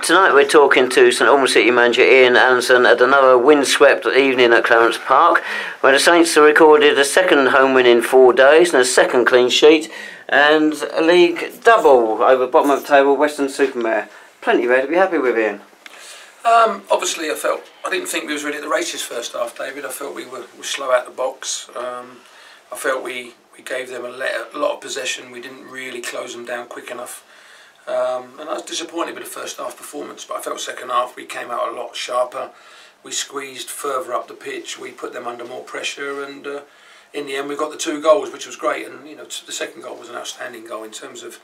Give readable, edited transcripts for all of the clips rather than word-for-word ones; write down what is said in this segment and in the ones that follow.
Tonight we're talking to St Albans City manager Ian Allinson at another windswept evening at Clarence Park, where the Saints have recorded a second home win in 4 days and a second clean sheet and a league double over bottom of the table Weston-super-Mare. Plenty there to be happy with, Ian. Obviously I didn't think we was really at the races first half, David. I felt we were slow out the box. I felt we gave them a lot of possession. We didn't really close them down quick enough. And I was disappointed with the first half performance, but I felt second half we came out a lot sharper. We squeezed further up the pitch, we put them under more pressure, and in the end we got the 2 goals, which was great. And you know, the second goal was an outstanding goal in terms of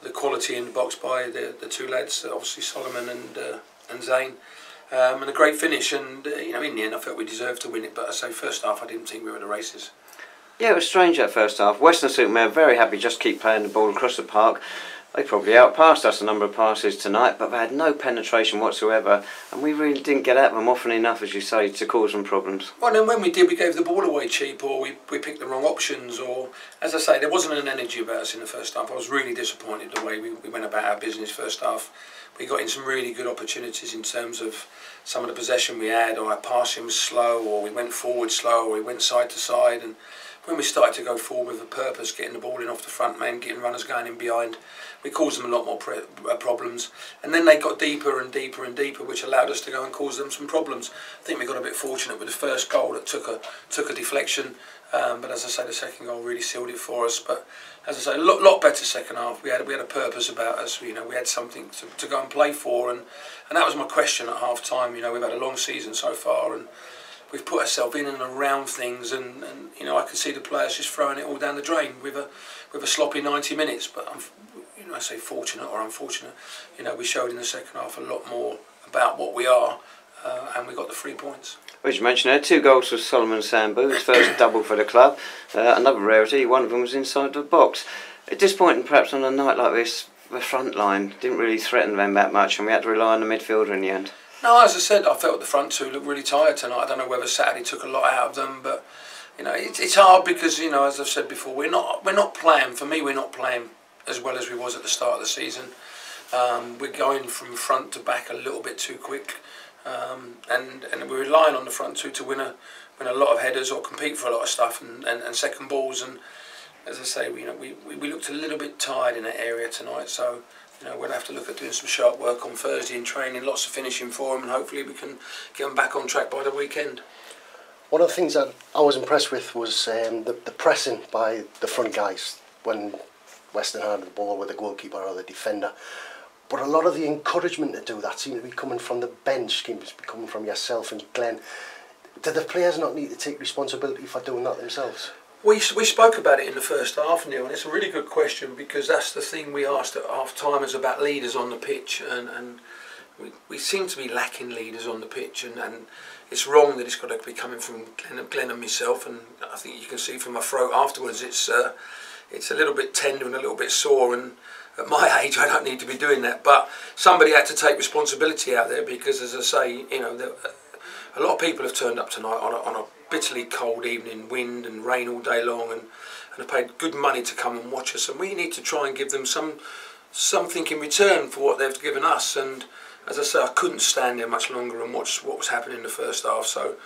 the quality in the box by the 2 lads, obviously Solomon and Zane, and a great finish. And you know, in the end I felt we deserved to win it, but I say first half I didn't think we were at the races. Yeah, it was strange that first half. Weston-super-Mare very happy just keep playing the ball across the park. They probably outpassed us a number of passes tonight, but they had no penetration whatsoever, and we really didn't get at them often enough, as you say, to cause them problems. Well, then when we did, we gave the ball away cheap, or we picked the wrong options, or, as I say, there wasn't an energy about us in the first half. I was really disappointed the way we went about our business first half. We got in some really good opportunities in terms of some of the possession we had, or our passing was slow, or we went forward slow, or we went side to side. And when we started to go forward with a purpose, getting the ball in off the front man, getting runners going in behind, we caused them a lot more problems. And then they got deeper and deeper and deeper, which allowed us to go and cause them some problems. I think we got a bit fortunate with the first goal that took a deflection, but as I say, the second goal really sealed it for us. But as I say, a lot better second half. We had a purpose about us. You know, we had something to go and play for, and that was my question at half time. You know, we've had a long season so far, and we've put ourselves in and around things, and you know, I could see the players just throwing it all down the drain with a sloppy 90 minutes. But you know, I say fortunate or unfortunate. You know, we showed in the second half a lot more about what we are, and we got the 3 points. Well, as you mentioned there, 2 goals for Solomon Sambu, his first double for the club. Another rarity, one of them was inside the box. Disappointing perhaps on a night like this, the front line didn't really threaten them that much, and we had to rely on the midfielder in the end. No, as I said, I felt the front 2 looked really tired tonight. I don't know whether Saturday took a lot out of them, but you know, it's hard because, you know, as I've said before, we're not playing. For me, we're not playing as well as we was at the start of the season. We're going from front to back a little bit too quick, and we're relying on the front 2 to win a lot of headers or compete for a lot of stuff and second balls. And as I say, you know, we looked a little bit tired in that area tonight. So you know, we'll have to look at doing some sharp work on Thursday in training, lots of finishing for them, and hopefully we can get them back on track by the weekend. One of the things that I was impressed with was the pressing by the front guys when Weston had the ball with the goalkeeper or the defender. But a lot of the encouragement to do that seemed to be coming from the bench, seemed to be coming from yourself and Glenn. Did the players not need to take responsibility for doing that themselves? We spoke about it in the first half, Neil, and it's a really good question, because that's the thing we asked at half time, is about leaders on the pitch, and we seem to be lacking leaders on the pitch, and it's wrong that it's got to be coming from Glenn and myself. And I think you can see from my throat afterwards it's a little bit tender and a little bit sore, and at my age I don't need to be doing that, but somebody had to take responsibility out there, because as I say, you know, a lot of people have turned up tonight on a bitterly cold evening, wind and rain all day long, and have paid good money to come and watch us, and we need to try and give them something in return for what they've given us. And as I say, I couldn't stand there much longer and watch what was happening in the first half. So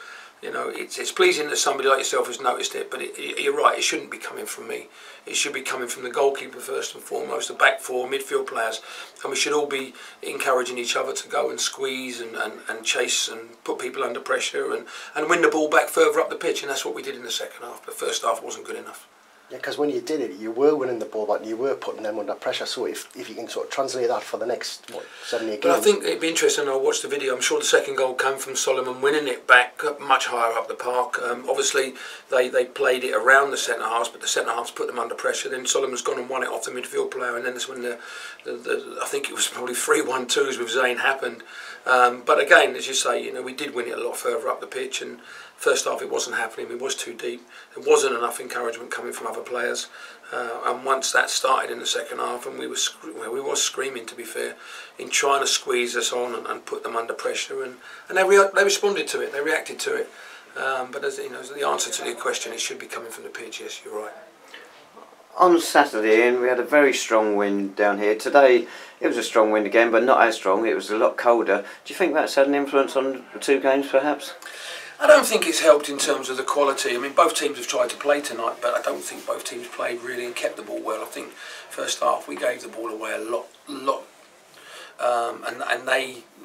you know, it's pleasing that somebody like yourself has noticed it, but you're right, it shouldn't be coming from me. It should be coming from the goalkeeper first and foremost, the back 4, midfield players, and we should all be encouraging each other to go and squeeze and chase and put people under pressure and win the ball back further up the pitch, and that's what we did in the second half, but first half wasn't good enough. Yeah, because when you did it, you were winning the ball back and you were putting them under pressure. So if you can sort of translate that for the next, 7 games. But I think it'd be interesting. I'll watch the video. I'm sure the second goal came from Solomon winning it back much higher up the park. Obviously, they played it around the centre halves, but the centre halves put them under pressure. Then Solomon's gone and won it off the midfield player, and then that's when I think it was probably 3-1-2s with Zane happened. But again, as you say, you know, we did win it a lot further up the pitch, and first half it wasn't happening. It was too deep. There wasn't enough encouragement coming from other players. And once that started in the second half, and we were screaming, to be fair, in trying to squeeze us on and put them under pressure, and they responded to it. They reacted to it. But as you know, the answer to the question, it should be coming from the pitch. Yes, you're right. On Saturday, Ian, we had a very strong wind down here. Today, it was a strong wind again, but not as strong. It was a lot colder. Do you think that's had an influence on the two games, perhaps? I don't think it's helped in terms of the quality. I mean, both teams have tried to play tonight, but I don't think both teams played really and kept the ball well. I think first half we gave the ball away a lot. And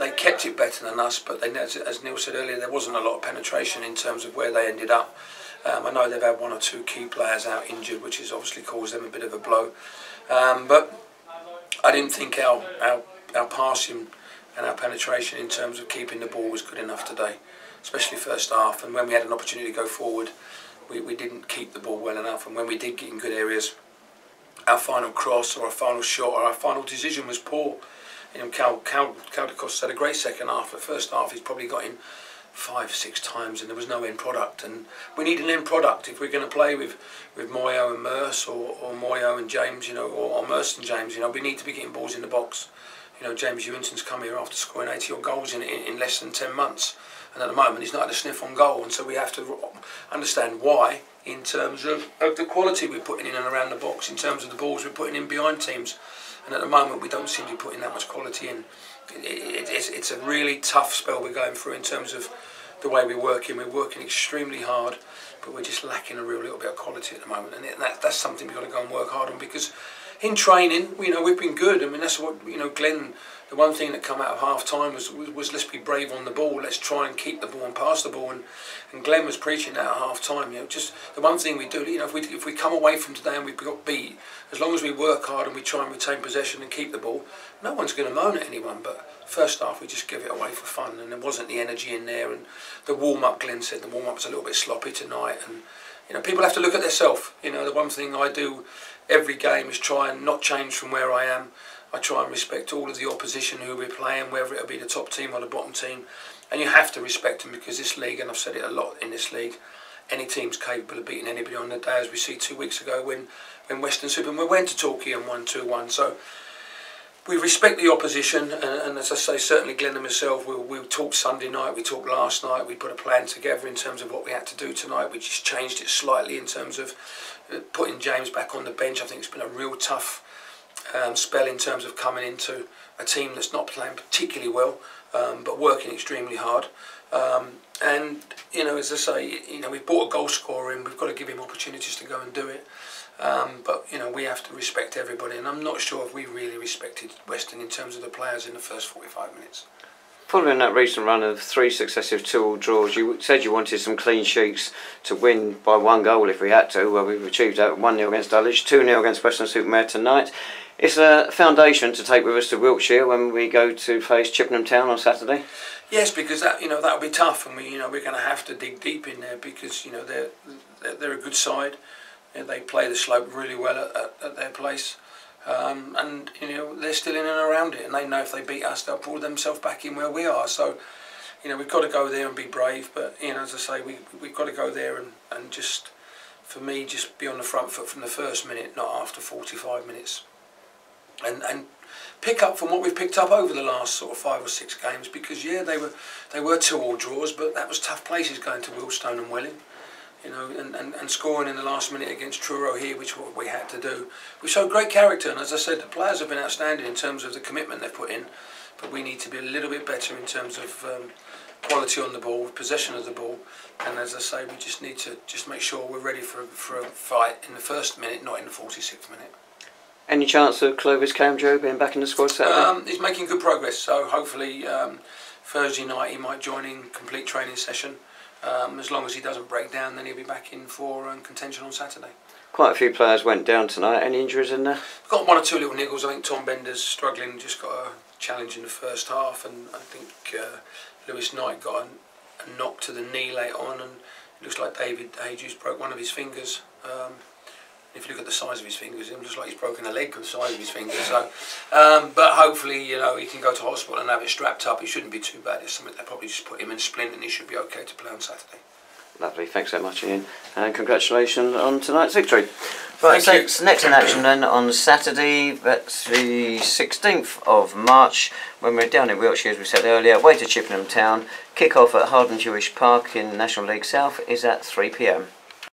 they kept it better than us, but they, as Neil said earlier, there wasn't a lot of penetration in terms of where they ended up. I know they've had one or two key players out injured, which has obviously caused them a bit of a blow. But I didn't think our passing and our penetration in terms of keeping the ball was good enough today, especially first half. And when we had an opportunity to go forward, we didn't keep the ball well enough. And when we did get in good areas, our final cross or our final shot or our final decision was poor. You know, Caldicos had a great second half. The first half he's probably got in 5-6 times and there was no end product, and we need an end product if we're going to play with Moyo and Merce or Moyo and James, you know, or Merce and James. You know, we need to be getting balls in the box. You know, James Ewington's come here after scoring 80 odd goals in less than 10 months, and at the moment he's not had a sniff on goal, and so we have to understand why in terms of the quality we're putting in and around the box, in terms of the balls we're putting in behind teams, and at the moment we don't seem to be putting that much quality in. It's a really tough spell we're going through in terms of the way we're working. We're working extremely hard, but we're just lacking a real little bit of quality at the moment, and that's something we've got to go and work hard on, because in training, you know, we've been good. I mean, that's what, you know, Glenn, the one thing that came out of half time was let's be brave on the ball, let's try and keep the ball and pass the ball, and Glenn was preaching that at half time. You know, just the one thing we do, you know, if we come away from today and we've got beat, as long as we work hard and we try and retain possession and keep the ball, no one's going to moan at anyone. But first half we just give it away for fun, and there wasn't the energy in there, and the warm-up, Glenn said the warm-up was a little bit sloppy tonight, and you know, people have to look at themselves. You know, the one thing I do every game is try and not change from where I am. I try and respect all of the opposition who we're playing, whether it'll be the top team or the bottom team, and you have to respect them, because this league, and I've said it a lot in this league, any team's capable of beating anybody on the day, as we see 2 weeks ago when Western Superman went to Torquay and won 2-1. So we respect the opposition, and as I say, certainly Glenn and myself, we'll talk Sunday night, we talked last night, we put a plan together in terms of what we had to do tonight. We just changed it slightly in terms of putting James back on the bench. I think it's been a real tough spell in terms of coming into a team that's not playing particularly well, but working extremely hard. And you know, as I say, you know, we've brought a goal scorer in. We've got to give him opportunities to go and do it. But you know, we have to respect everybody, and I'm not sure if we really respected Western in terms of the players in the first 45 minutes. Following that recent run of 3 successive 2-2 draws, you said you wanted some clean sheets to win by 1 goal if we had to. Well, we've achieved that. 1-0 against Dulwich, 2-0 against Weston-super-Mare tonight. It's a foundation to take with us to Wiltshire when we go to face Chippenham Town on Saturday. Yes, because that, you know, that'll be tough, and we're going to have to dig deep in there, because you know they're a good side. You know, they play the slope really well at their place. And you know, they're still in and around it, and they know if they beat us, they'll pull themselves back in where we are. So, you know, we've got to go there and be brave. But you know, as I say, we've got to go there and just, for me, just be on the front foot from the first minute, not after 45 minutes, and pick up from what we've picked up over the last sort of 5 or 6 games. Because yeah, they were 2-2 draws, but that was tough places going to Wealdstone and Welling. You know, and scoring in the last minute against Truro here, which what we had to do. We showed great character, and as I said, the players have been outstanding in terms of the commitment they've put in, but we need to be a little bit better in terms of quality on the ball, possession of the ball, and as I say, we just need to just make sure we're ready for a fight in the first minute, not in the 46th minute. Any chance of Clovis Camjo being back in the squad Saturday? He's making good progress, so hopefully Thursday night he might join in complete training session. As long as he doesn't break down, then he'll be back in for contention on Saturday. Quite a few players went down tonight. Any injuries in there? We've got 1 or 2 little niggles. I think Tom Bender's struggling, just got a challenge in the first half, and I think Lewis Knight got a knock to the knee late on, and it looks like David Hayes broke one of his fingers. If you look at the size of his fingers, it looks like he's broken a leg for the size of his fingers. So, but hopefully, you know, he can go to hospital and have it strapped up. It shouldn't be too bad. It's something they probably just put him in a splint, and he should be okay to play on Saturday. Lovely, thanks so much, Ian, and congratulations on tonight's victory. Right, so next in action then on Saturday, that's the 16th of March, when we're down in Wiltshire, as we said earlier, away to Chippenham Town. Kick-off at Harden Jewish Park in National League South is at 3 p.m.